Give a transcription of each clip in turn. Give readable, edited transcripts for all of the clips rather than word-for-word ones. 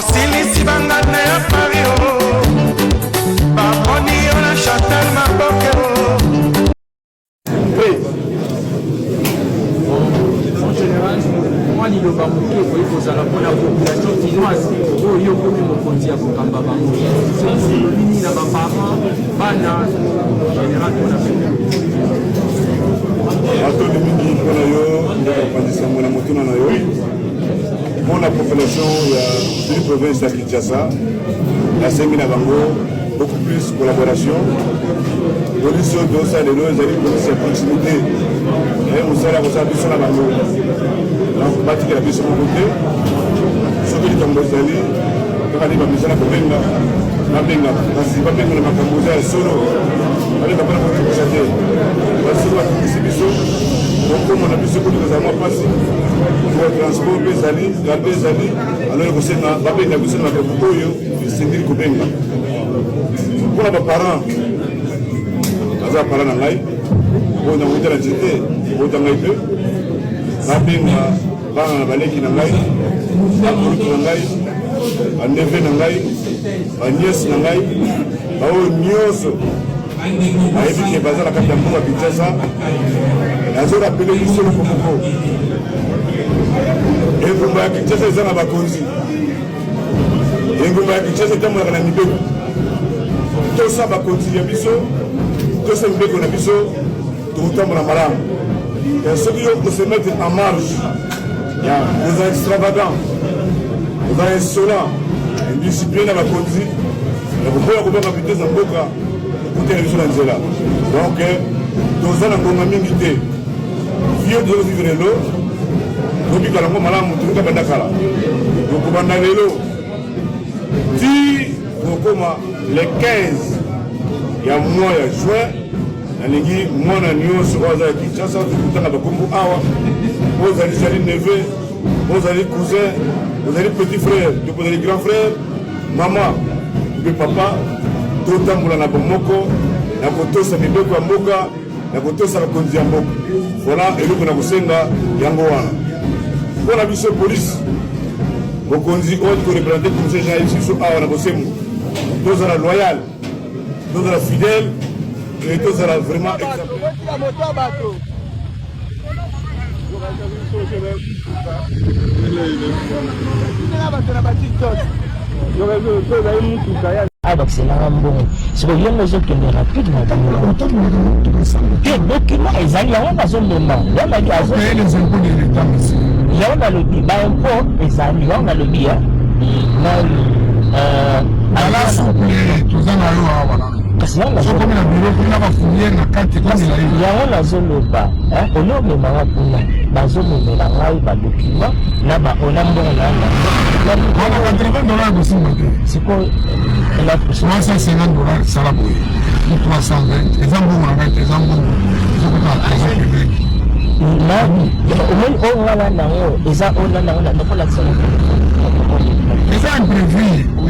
osilisi bangana ya Paris bamoni yo na Chantal Maboke en général moi liloba moke okoki kozala mpona population chinoise oyo yokomi mokonzi ya kokamba bango nini na baparent bana général mpona atoli mingi mpona yo ndeko kopandisa mwana motuna na yo mpona population ya tuli province ya Kinshasa nasengi na bango beaucoup plus collaboration polisi oyo toosala lelo ezali polisi ya proximité mosala kosala biso na bango donc batikela biso moko te soki likambo ezali kaka nde bamisala kobenga babenga kasi babenga na makambo eza ya solo babenga mpona kotukisa te basolo batukisi biso okomona biso kotukasa mwa mpasi po transport mpe ezali garde ezali alors ekosenga babenga biso na makambo oyo esengeli kobenga mpona baparent aza parent na ngai oyo nango na nzete ota ngai mpe babenga bana na baleki na ngai bakolutu na ngai baneve na ngai baniese na ngai baoyo nyonso bayebi ke baza na kati ya mbuga Kinshasa nazorapele biso moko moko engumba ya Kinshasa eza na bakonzi engumba ya Kinshasa etambolaka na mibeko tosa bakonzi ya biso tosa mibeko na biso tokotambola malamu soki yo se mettre en marge oza extravagant oza insolent indiscipline na bakonzi na koboya kobanga vitese na mboka okutela biso na nzela donc toza na ngonga mingi te vie tozovivre lelo tobikala ngo malamu tokoka banda kala tokobanda lelo ti tokoma le 15 ya mois ya juin nalingi mwana nyonso oyo aza ya Kinshasa tokutana bakombo awa ozali zali neveu ozali cousin ozali petit frère tozali grand frère mama mpe papa totambola na bomoko na kotosa mibeko ya mboka na kotosa bakonzi ya mboka wana eloko na kosenga yango wana mpona biso polise bokonzi oyo torepresente conseil général biso awa na bosembo tozala loyal tozala fidèle et tozala vraiment exemplaire donc c'est là bon c'est que yon les autres ne rapidement que document ezali yango bazomema yana ki azo les impôts de l'État aussi yango na lobi ba impôt ezali yango na lobi ala souple tozana yo awa kasi yango sokomi na biro kuna bafunie na kati komila yo yango nazoloba olomemanga kuna bazomemela ngai badocument na baona mbongo wana $80 ekosimba te sikoyo $350 esala boye 320 eza mbongo na ngai te eza mbongo ezokota trésor public omoni oyo nga landango eza oyo landango nakolakisa eza imprévu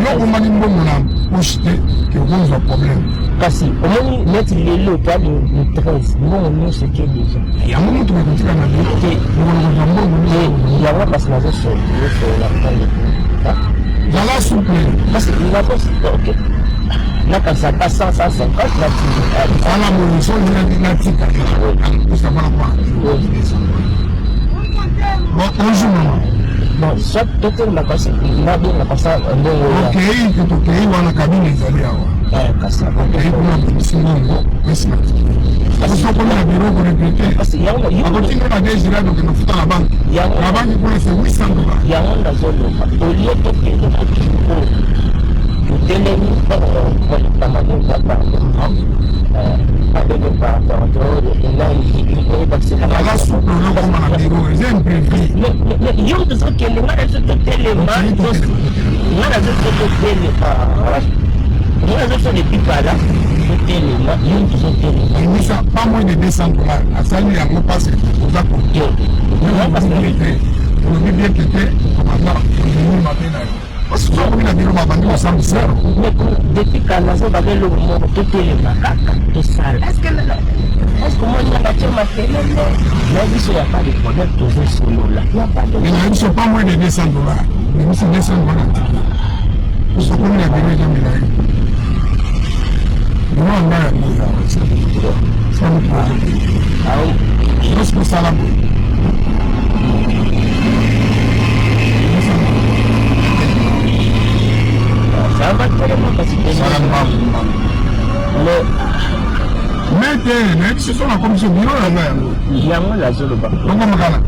yo omani mbongo na poche te ke okozwa problème kasi omoni neti lelo toa le 13 mbongo nyonso eke deja yango moto bakotika na biro okolokota mbongo yango kasi nazosola zala souple kasi nakosi ok nakasa pa 150 wana boye so natika osabana kwa bonjour maman bon soit totelema kasi nabonga pasa mbongo okei ke tokei wana kabine ezali awa kasi okei kuna bimisi mbongo esima sokomi na biro koregrete akotinga na dégirade okende futa na banke na banke kuna se $800 yango nazoloba olie tokende nakiko totelemi kolekamaninga bango ala souple olokoma na biro eza imprévu yo tozokende nga nazototelema nga nazototelema nga nazoto depuis pala totelema yo tozotelema emisa pas moins de $200 asali yango pasi oza olobi bien kete komanda ozemi mabe na yo sokomi na biro babandi kosambisa depuis kala nazobaka eloko moko totelema kaka tosala est-ce omoni batie makelele na biso ya pas de problème tozosolola mais na biso pas moins de $200 mais biso $200 Usokomina bene jambo la hii. Ndio mbaya moja. Sana kwa. Au ndio salamu. Samba tellement parce que Salamu. Mais ce sont la commission bureau là même. il y a moi la zone bas. Comment magana?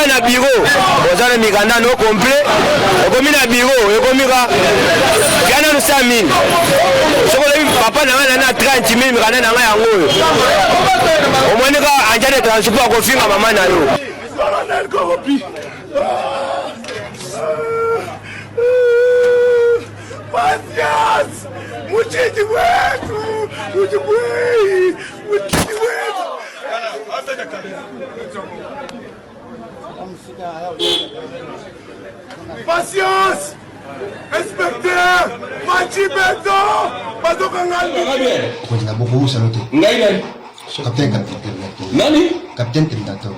na bureau ozana mikanda no complet okomi na bureau ekomika kana no 5000 soko lebi papa na ngana na 30000 mikanda na ngaya ngoyo omonika anja de transport ko finga mama na yo Patience! Muchiti wetu! Muchiti wetu! Patience! Inspecteur! Machibeto! Kwa jina boko usalote. Ngai nani? Capitaine Nani? Capitaine Terminator.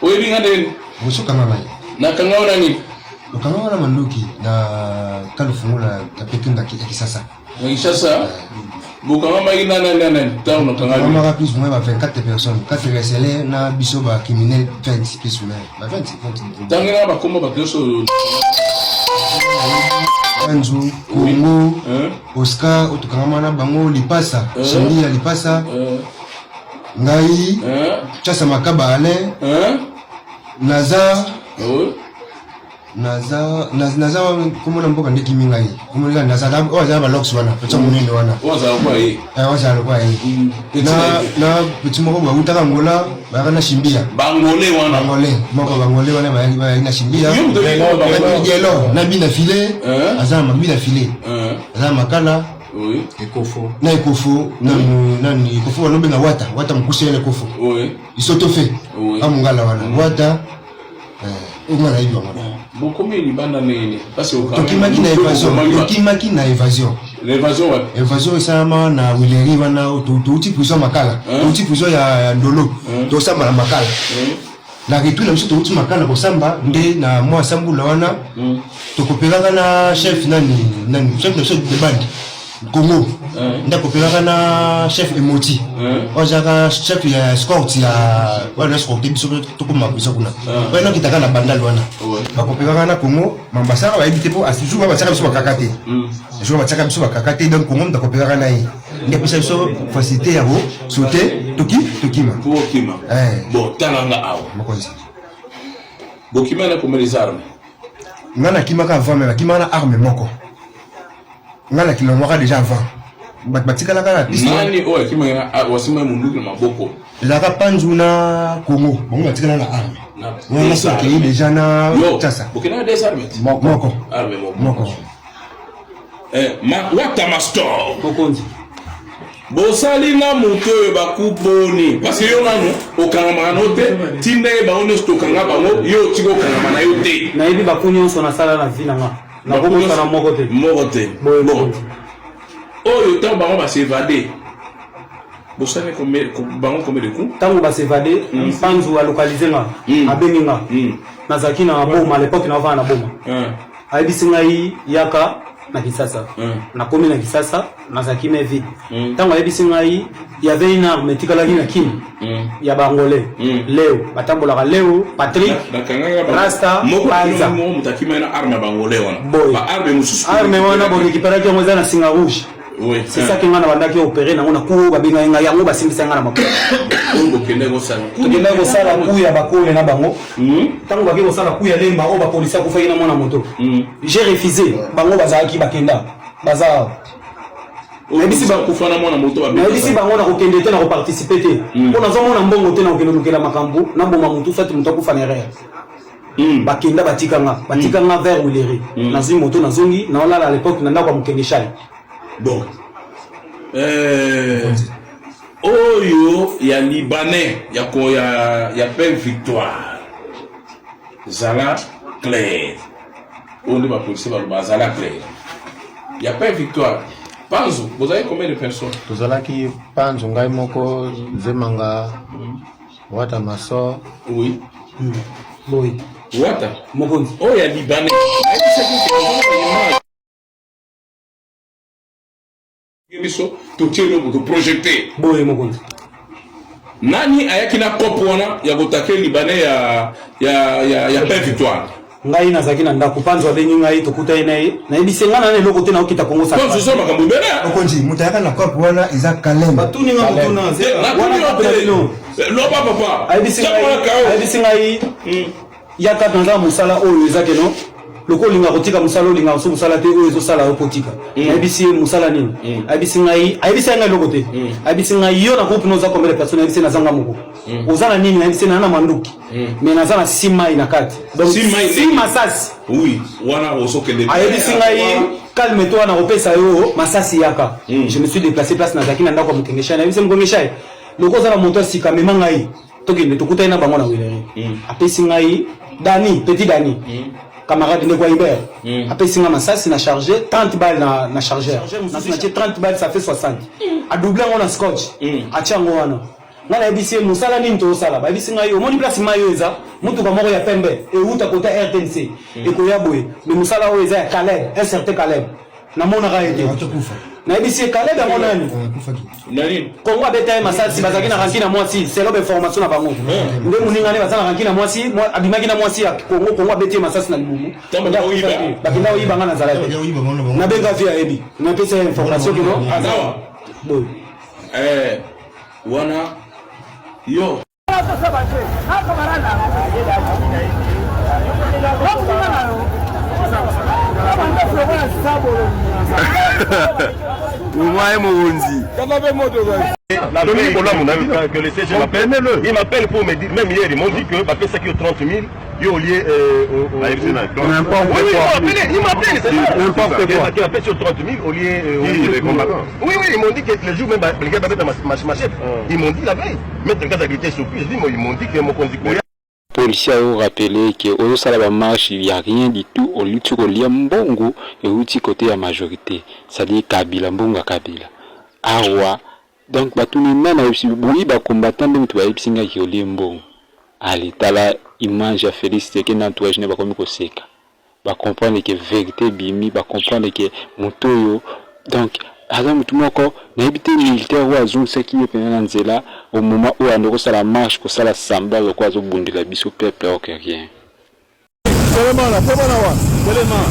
Oye binga ndeni? Buso kama mai. Na kangao nani? Ukangao na manduki na kalufungula kapekinga kisasa. Kisasa? Bukanga mai nani? Tahu na kangao. Mama ka plus moins 24 personnes, 4 resele na biso ba criminel 20 plus ou moins. Ba 20. Tangina ba komba ba keso. Anzu, Kongo, Oscar, otukangama na bango lipasa, Shindi ya lipasa. Ngai, Chasa Makaba Alain, Nazar, Nazar, comment on peut dire qui m'ingaye? Comment on dit Nazar? Oh, ça va l'ox wana, petit monene wana. Oh, ça va quoi y? Oh, ça va quoi y? Na petit moko ba utaka ngola, ba kana shimbia. Bangolé wana. Moko bangolé wana ba ina shimbia. Yelo, na bina filé, azama bina filé. Azama makala. Oui. Ekofo. Na ekofo, nani ekofo wanobe na wata mkushe ile ekofo. Oui. Isotofe. Oui. Amungala wana. Wata ngala hiyo wana. Bokomi ni banda nini? Parce que Tokimaki na évasion. L'évasion wa? Évasion sama na wileri wana tuuti puzo makala. Tuuti puzo ya ndolo. To samba na makala. La ritu na mso tuuti makala ko samba nde na mwa sambula wana. Tokopelanga na chef nani chef de bande. Congo. Ndakopelanga na chef Emoti. Ozaka chef ya escort ya wana escort biso tokoma biso kuna. Wana kitaka na bandal wana. Bakopelanga na Congo, mambasara ba ebite po asijuma ba tsaka biso bakakate. Je vais tsaka biso bakakate donc Congo ndakopelanga na yi. Ndepesa biso facilité ya ho sauter tokima. Tokima. Bon, talanga awa. Mokonzi. Bokima na comme les armes. Ngana kimaka avant mais kimaka na arme moko. Ngala kilomwaka déjà avant. Batika la kana piste. Nani oya kimaka wasima munduki na maboko. La kapanzu na Congo. Bongo batika na arme. On a sorti déjà na Tchassa. Bokina des armes. Moko. Arme moko. Wata master. Mokonzi. Bosali na moto bakuponi parce que yo nanu okangama note tinde ba ono stokanga bango yo tiko kangama na yo te na yebi bakuni on sona sala na vie nanga nakobosana moko te bon oyo ntango bango basevade bosani bango combien de coups ntango basevade mpanzu alokalize nga abengi nga nazalaki na boma alepoke navana na boma ayebisi ngai yaka na Kisasa nakomi na Kisasa nazalaki me vide ntango ayebisi ngai yave une arme etikalaki na kini ya bangolais leo batambolaka leo Patrick Rasta Paiza arme wana borekiperaki yango eza na singa rouge. Oui, c'est ça que ngana bandaki opérer na ngona ku babinga nga yango basimbisa ngana makolo okende ko sala ku ya bakole na bango tango baki ko sala ku ya lemba o ba police ko fayi na mona moto j'ai refusé bango bazaki bakenda baza ebisi ba ku fana mona moto ba ebisi bango na ko kende te na ko participer te on azo mona mbongo te na ko kende lukela makambo na boma mutu fati mutu ko fana erreur bakenda batikanga vers Wileri nazi moto nazongi na olala à l'époque na ndako mukenge shai. Bon, oyo ya Libanais, ya Père Victoire, Zala Claire, on va pousser par Zala Claire. Il y a Père Victoire. Panzo, vous avez combien de personnes? Vous avez qui Panzo, Ngai Moko, Zemanga, Wata Maso. Oui. Oui. Wata Moko. Oh, il y a Libanais. To projeter nani ayaki na kopo wana ya kotake Libanais ya Père Victoire ngai nazaki na ndako Panzo abengi ngai tokuta naye na ebisengana na eloko te na okita Kongo sa Panzo so makambo bene okonji mutayaka na kopo wana iza kalem batuni nga mutuna lo papa ayebisi ngai yaka tanza musala oyo ezake no loko linga kotika musala linga so musala te oyo ezosala opotika ayebisi musala nini ayebisi ngai loko te ayebisi ngai yo na groupe noza combien de personnes ayebisi nazanga moko ozana nini ayebisi na manduki mais nazana sima ina kati donc sima masasi oui wana osokende ayebisi ngai calme toi na kopesa yo masasi yaka je me suis déplacé place na zakina ndako mukengesha ayebisi mukengesha loko zana moto sika mema ngai tokende tokuta ina bango na Wileri apesi ngai petit Dani camarade de Guaïber après singa masasi na chargé 30 balles na chargeur na 30 balles ça fait 60 a doubler on a scotch a tiango wana ngana ebisi musala nini to sala ba ebisi ngayo moni place mayo eza mutu kamoko ya pembe e uta kota RTNC e ko yaboye mais musala o eza ya Caleb un certain Caleb na mona ga ete na ebisi Caleb ya monani nani Kongo abeta masasi bazaki na rankina mwasi c'est l'obé formation na bango nde muninga ne bazana rankina mwasi abimaki na mwasi ya Kongo abeta masasi na libumu bakina oyiba ngana zala te na benga via ebi na pesa information kino azawa boy wana yo que le CG m'appelle, il m'appelle pour me dire, même hier ils m'ont dit que bah, ça qui est 30 000, il au lieu il m'appelle, c'est ça, qui appelle sur 30 000 au lieu les combattants. Oui, ils m'ont dit que le jour même, les gars m'appellent ma chef, ils m'ont dit la veille, mais le gars d'agriculture surprise, ils m'ont dit que mon conducteur. Policiers ont rappelé que au sala ba marche il y a rien du tout au lieu de lier mbongo et outil côté la majorité c'est-à-dire Kabila mbonga Kabila awa donc batuni nana aussi boui ba combattant donc tu vas ipsinga ki lier mbongo ali tala image ya Félix que n'entourage ne ba komi ko seka ba comprendre que vérité bimi ba comprendre que motoyo donc Adam mutu moko na ebité militaire wa zone seki ye pena nzela au moment où andoko sala marche ko sala samba ko azo bundela biso pepe o rien. Tellement là, c'est bon là. Tellement.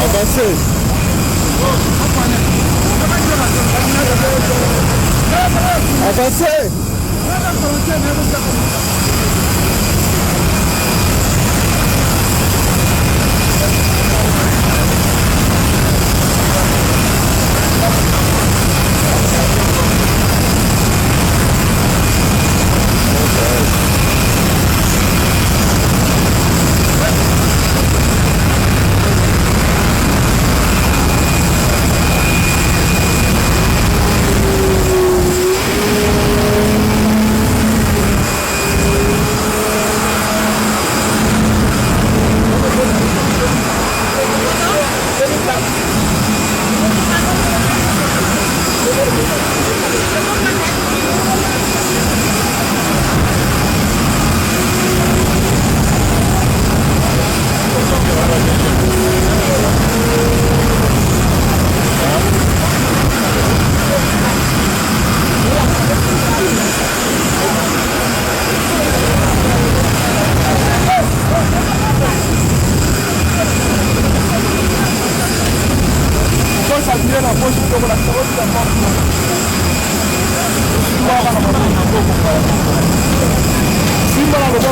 Avancez. Avancez.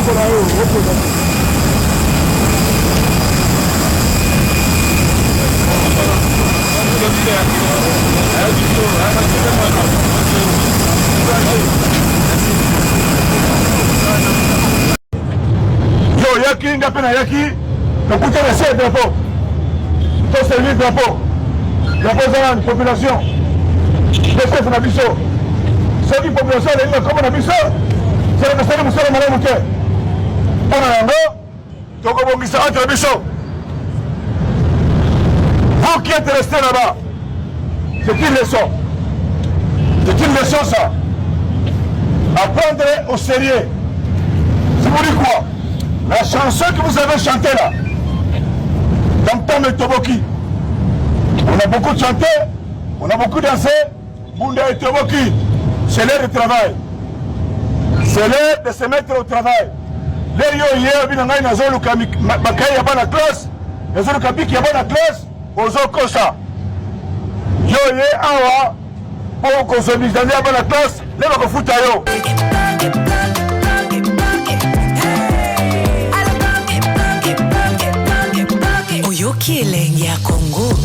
Yo, yaki, nga pena yaki, nakuta na se drapeau. To servir drapeau. Drapeau za population. Desef na biso. Soki population elinga koma na biso, sera kosala mosala malamu te. Mpona yango, tokobongisa entre biso. Vous qui êtes restés là-bas, c'est une leçon. C'est une leçon ça. À prendre au sérieux. C'est pour dire quoi? La chanson que vous avez chantée là, dans Tom et Toboki, on a beaucoup chanté, on a beaucoup dansé, Bunda et Toboki, c'est l'heure de travail. C'est l'heure de se mettre au travail. Les yo hier, binangai na zolu bakai ya bana classe, na zolu kabiki ya bana classe, ozo kosa. Yo ye awa, pour qu'on se mise dans la classe, les va kofuta yo. Oyoki elenge ya Congo.